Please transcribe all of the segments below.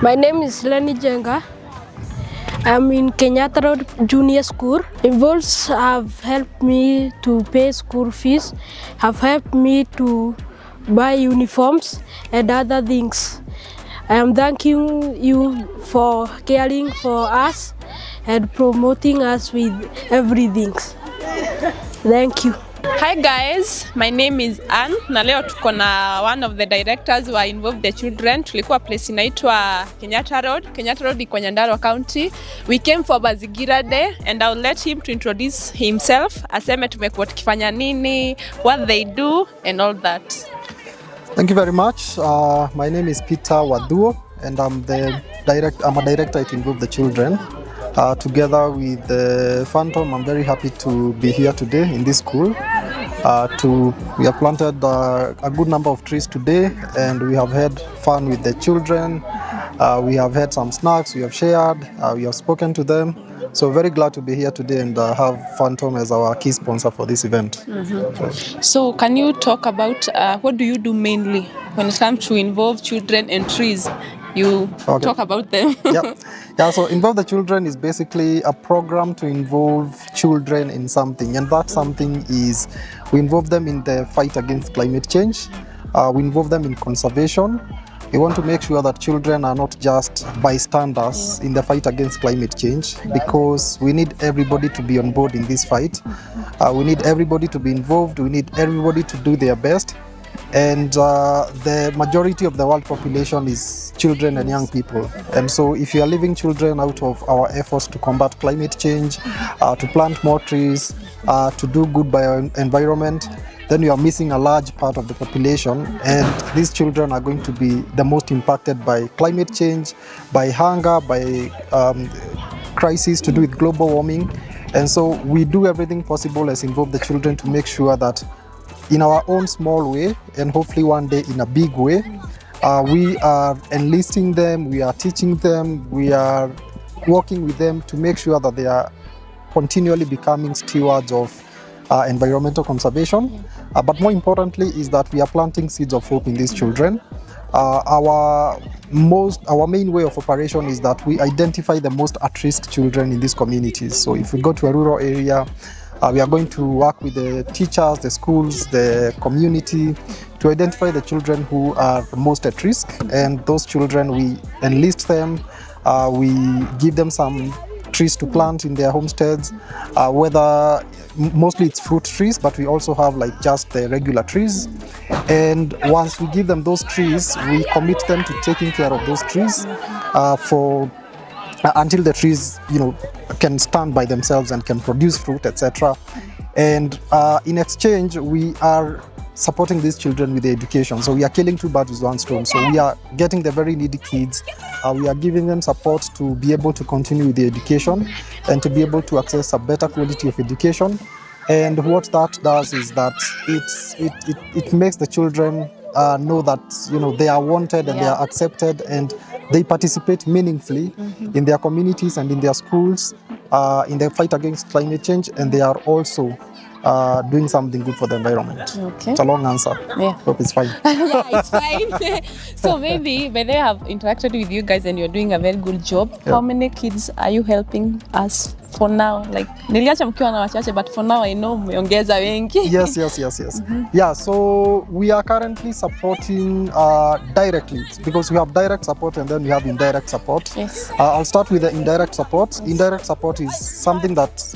My name is Lenny Jenga. I'm in Kenyatta Road Junior School. Involves have helped me to pay school fees, have helped me to buy uniforms and other things. I am thanking you for caring for us and promoting us with everything. Thank you. Hi guys, my name is Ann. Na leo tuko na one of the directors who are involved the children. Tulikuwa place inaitwa Kenyatta Road. Kenyatta Road iko Nyandarua County. We came for Mazingira Day and I'll let him to introduce himself. Aseme tumekuwa tukifanya nini, what they do and all that. Thank you very much. My name is Peter Waduo and I'm a director at Involve the Children. Together with Fantom, I'm very happy to be here today in this school. We have planted a good number of trees today and we have had fun with the children. We have had some snacks, we have shared, we have spoken to them. So very glad to be here today and have Fantom as our key sponsor for this event. Mm-hmm. So can you talk about what do you do mainly when it comes to involve children and trees? You talk about them. Yeah, so Involve the Children is basically a program to involve children in something, and that something is we involve them in the fight against climate change, we involve them in conservation. We want to make sure that children are not just bystanders in the fight against climate change, because we need everybody to be on board in this fight. We need everybody to be involved, we need everybody to do their best. And the majority of the world population is children and young people. And so if you are leaving children out of our efforts to combat climate change, to plant more trees, to do good by our environment, then you are missing a large part of the population. And these children are going to be the most impacted by climate change, by hunger, by crises to do with global warming. And so we do everything possible as Involve the Children to make sure that in our own small way, and hopefully one day in a big way, we are enlisting them, we are teaching them, we are working with them to make sure that they are continually becoming stewards of environmental conservation. But more importantly is that we are planting seeds of hope in these children. Our main way of operation is that we identify the most at-risk children in these communities. So if we go to a rural area, we are going to work with the teachers, the schools, the community to identify the children who are the most at risk. And those children, we enlist them, we give them some trees to plant in their homesteads, whether mostly it's fruit trees, but we also have like just the regular trees. And once we give them those trees, we commit them to taking care of those trees until the trees, can stand by themselves and can produce fruit, etc. And in exchange, we are supporting these children with their education. So we are killing two birds with one stone. So we are getting the very needy kids. We are giving them support to be able to continue with their education and to be able to access a better quality of education. And what that does is that it makes the children know that they are wanted and they are accepted and they participate meaningfully in their communities and in their schools in the fight against climate change, and they are also doing something good for the environment. Okay. It's a long answer. Yeah. Hope it's fine. Yeah, it's fine. So maybe when they have interacted with you guys and you're doing a very good job, how many kids are you helping us for now? Like niliacha mkiwa na wachache, but for now I know mmeongeza wengi. Yes. Yeah, so we are currently supporting directly, because we have direct support and then we have indirect support. Yes. I'll start with the indirect support. Indirect support is something that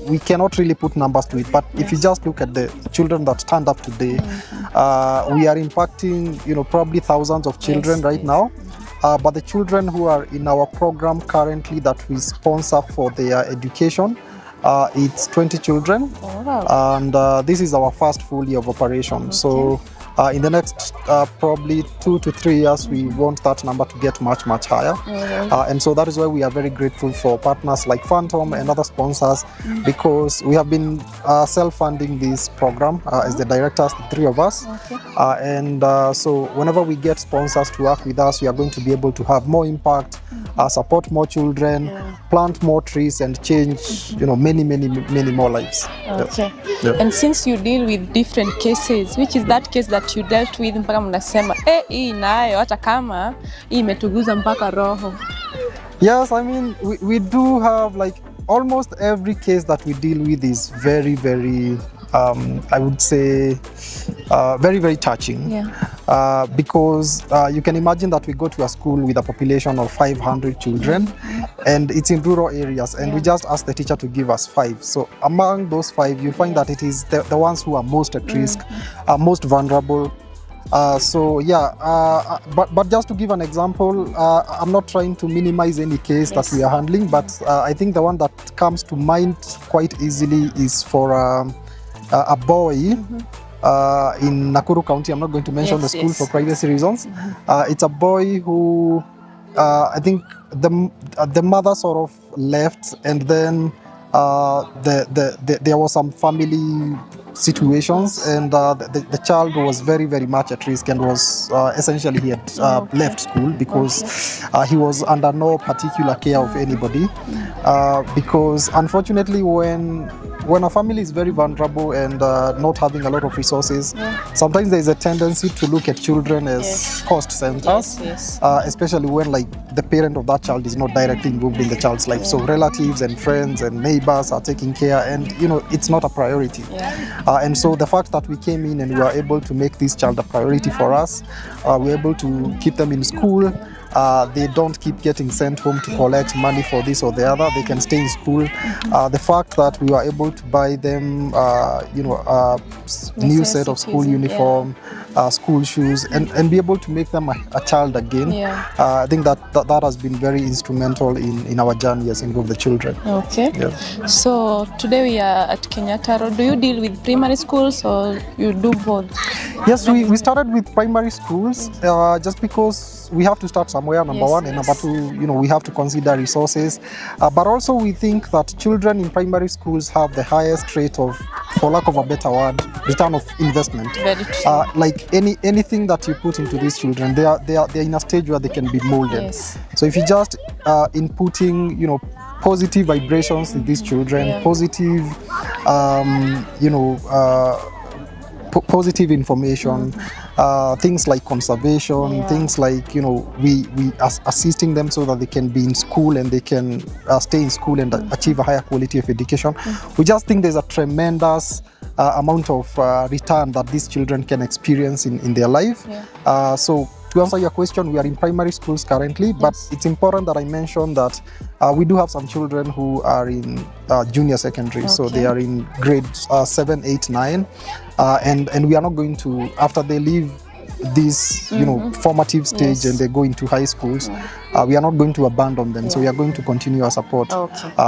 we cannot really put numbers to it, but if you just look at the children that stand up today, we are impacting probably thousands of children right now. But the children who are in our program currently that we sponsor for their education, it's 20 children. Oh, wow. And this is our first full year of operation. Okay. So in the next probably 2 to 3 years, we want that number to get much higher. And so that is why we are very grateful for partners like Fantom and other sponsors, because we have been self-funding this program as the directors, the three of us. Okay. And so whenever we get sponsors to work with us, we are going to be able to have more impact, support more children, plant more trees, and change, many more lives. Okay. Yeah. And since you deal with different cases, which is that case that you dealt with mpaka mnasema hii nayo hata kama hii imetuguza mpaka roho? Yes, I mean, we do have, like, almost every case that we deal with is very, very, I would say, very, very touching. Yeah. Because you can imagine that we go to a school with a population of 500 children, and it's in rural areas, and we just ask the teacher to give us 5. So among those 5, you find that it is the ones who are most at risk, most vulnerable. But just to give an example, I'm not trying to minimize any case that we are handling, but I think the one that comes to mind quite easily is for a boy in Nakuru County. I'm not going to mention the school for privacy reasons. It's a boy who I think the mother sort of left, and then there was some family situations, and the child was very, very much at risk, and was essentially he had left school because he was under no particular care of anybody, because unfortunately when a family is very vulnerable and not having a lot of resources, sometimes there is a tendency to look at children as cost centers, especially when, like, the parent of that child is not directly involved in the child's life. So relatives and friends and neighbors are taking care, and it's not a priority. And so the fact that we came in and we were able to make this child a priority for us, we're able to keep them in school. They don't keep getting sent home to collect money for this or the other. They can stay in school. The fact that we were able to buy them, a new set of school uniform, school shoes, and be able to make them a child again. I think that has been very instrumental in our journey as Involve the Children. Okay. So today we are at Kenyatta Road. Do you deal with primary schools or you do both? Yes, we started with primary schools just because we have to start somewhere, number one, and number two, we have to consider resources. But also we think that children in primary schools have the highest rate of, for lack of a better word, return of investment. Very true. Like anything that you put into these children, they are in a stage where they can be molded. So if you just inputting, positive vibrations in these children, positive, positive information, things like conservation, things like, we assisting them so that they can be in school and they can stay in school and achieve a higher quality of education. We just think there's a tremendous amount of return that these children can experience in their life. So to answer your question, we are in primary schools currently, but it's important that I mention that we do have some children who are in junior secondary, so they are in grades 7, 8, 9, and we are not going to, after they leave this formative stage and they go into high schools, we are not going to abandon them. So we are going to continue our support.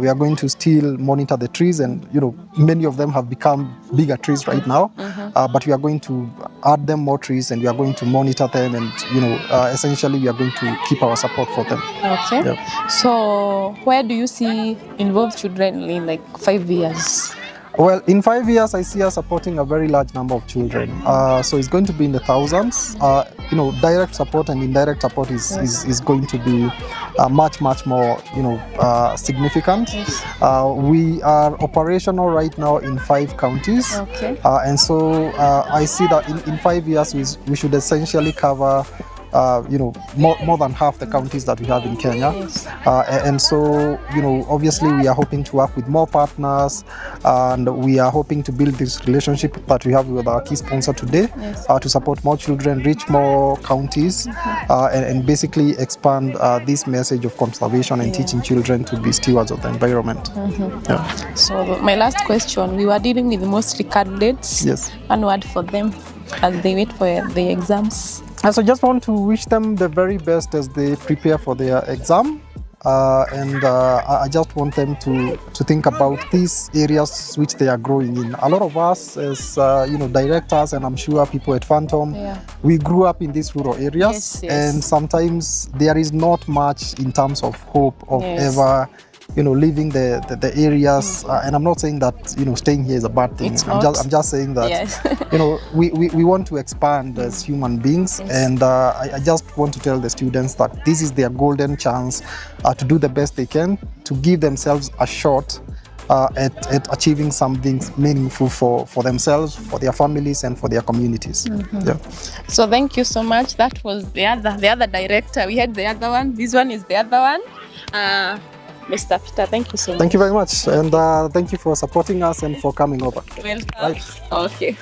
We are going to still monitor the trees, and many of them have become bigger trees right now, but we are going to add them more trees, and we are going to monitor them, and essentially we are going to keep our support for them. So where do you see Involved Children in like 5 years? Well, in 5 years, I see us supporting a very large number of children. So it's going to be in the thousands. Direct support and indirect support is going to be much more, significant. We are operational right now in 5 counties. And so I see that in 5 years, we should essentially cover more than half the counties that we have in Kenya. And so, obviously we are hoping to work with more partners, and we are hoping to build this relationship that we have with our key sponsor today, to support more children, reach more counties, and basically expand this message of conservation and teaching children to be stewards of the environment. So my last question, we were dealing with mostly candidates. One word for them as they wait for the exams. So just want to wish them the very best as they prepare for their exam. And I just want them to think about these areas which they are growing in. A lot of us as directors, and I'm sure people at Fantom, we grew up in these rural areas, and sometimes there is not much in terms of hope of ever leaving the areas. And I'm not saying that staying here is a bad thing. It's I'm not. just saying that Yes. we want to expand as human beings. Yes. And I just want to tell the students that this is their golden chance to do the best they can, to give themselves a shot at achieving something meaningful for themselves, for their families, and for their communities. Yeah. So thank you so much. That was the other director. We had the other one. This one is the other one. Mr. Peter, thank you so much. Thank you very much, and thank you for supporting us and for coming over. Welcome. Right. Okay.